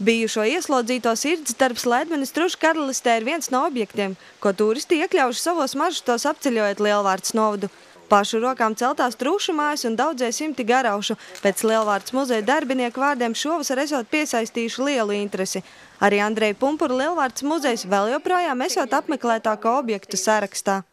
Bijušo ieslodzīto sirdsdarbs Ledmenes Trušu karalistē ir viens no objektiem, ko turisti iekļaujuši savos maršrutos apceļojot Lielvārdes novadu. Pašu rokām celtās trušu mājas un daudzie simti garaušu pēc Lielvārdes muzeja darbinieku vārdiem šovasar esot piesaistījuši lielu interesi. Arī Andreja Pumpura Lielvārdes muzejs vēl joprojām esot apmeklētāko objektu sarakstā.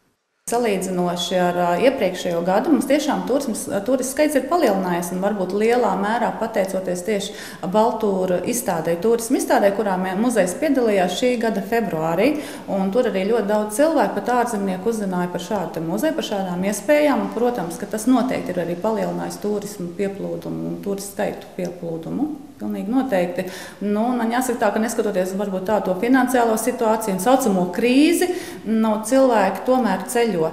Salīdzinoši ar iepriekšējo gadu mums tiešām turistu skaits ir palielinājies un varbūt lielā mērā pateicoties tieši Baltūra izstādē, turismu izstādē, kurā muzejs piedalījās šī gada februārī. Un tur arī ļoti daudz cilvēku, pat ārzemnieku uzzināja par šādu muzeju, par šādām iespējām. Un, protams, ka tas noteikti ir arī palielinājis turismu pieplūdumu un turistu skaitu pieplūdumu. Pilnīgi noteikti. Man jāsaka tā, ka neskatoties varbūt tā to finansiālo situāciju un saucamo krīzi, cilvēki tomēr ceļo.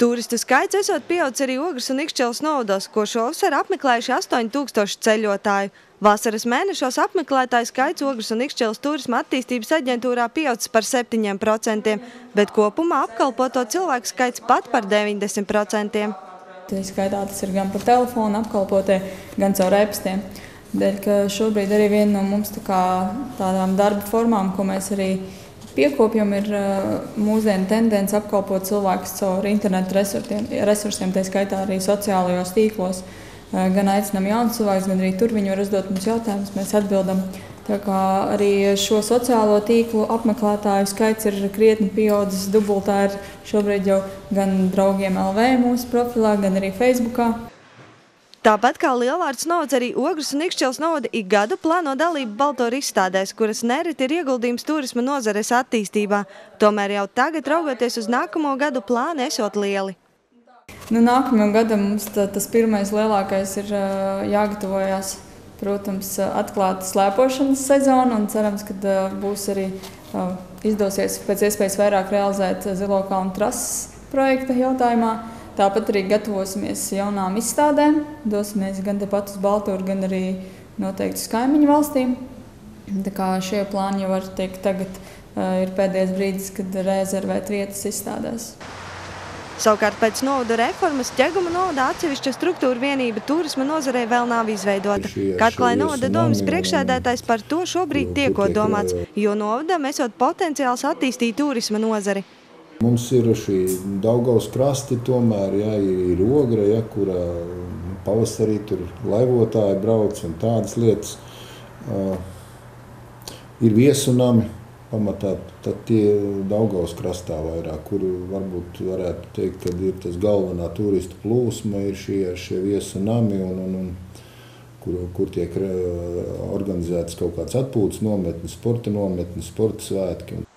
Turistu skaits esot pieaudzis arī Ogres un Ikšķeles novados, ko šovasar apmeklējuši 8000 ceļotāju. Vasaras mēnešos apmeklētāju skaits Ogres un Ikšķeles turisma attīstības aģentūrā pieaudzis par 7%, bet kopumā apkalpoto cilvēku skaits pat par 90%. Tā skaitā tas ir gan par telefonu apkalpotie, gan caur e-pastiem. Dēļ, ka šobrīd arī viena no mums tādām darba formām, ko mēs arī piekopjam, ir mūsdienu tendence apkalpot cilvēkus caur internetu resursiem, tā skaitā arī sociālajos tīklos. Gan aicinām jaunus cilvēkus, gan arī tur viņi var uzdot mums jautājumus, mēs atbildam. Tā kā arī šo sociālo tīklu apmeklētāju skaits ir krietni pieaudzis, dubultā ir šobrīd jau gan draugiem LV mūsu profilā, gan arī Facebookā. Tāpat kā Lielvārdes novads, arī Ogres un Ikšķeles novada ik gadu plāno dalību Baltūra izstādēs, kuras nereti ir ieguldījums turisma nozares attīstībā. Tomēr jau tagad, raugoties uz nākamo gadu, plāni esot lieli. Nākamajam gadam mums tas pirmais lielākais ir jāgatavojās, protams, atklāt slēpošanas sezonu un cerams, ka būs arī izdosies pēc iespējas vairāk realizēt Zilo kalnu trases projekta jautājumā. Tāpat arī gatavosimies jaunām izstādēm, dosimies gan tepat uz Baltūru, gan arī noteikti uz kaimiņu valstīm. Tā kā šie plāni jau var teikt, tagad ir pēdējais brīdis, kad rezervēt vietas izstādēs. Savukārt pēc novadu reformas Ķeguma novada atsevišķa struktūra vienība turisma nozarē vēl nav izveidota. Katklai novada domas priekšsēdētājs par to šobrīd tiekot domāts, jo novadam esot potenciāls attīstīt turisma nozari. Mums ir šī Daugavas krasti, tomēr ir Ogre, kurā pavasarī tur laivotāji brauc un tādas lietas. Ir viesunami, pamatā tad tie Daugavas krastā vairāk, kur varbūt varētu teikt, ka ir tas galvenā turistu plūsma, ir šie viesunami, kur tiek organizētas kaut kāds atpūtas nometnes, sporta svētki.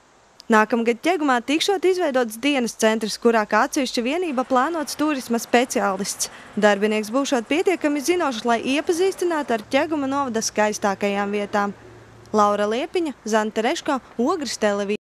Nākamgad Ķegumā tikšot izveidots dienas centrs, kurā kā atsevišķa vienība plānots turisma speciālists. Darbinieks būšot pietiekami zinošs, lai iepazīstinātu ar Ķeguma novada skaistākajām vietām. Laura Liepiņa, Zanta Reško, Ogres televīzija.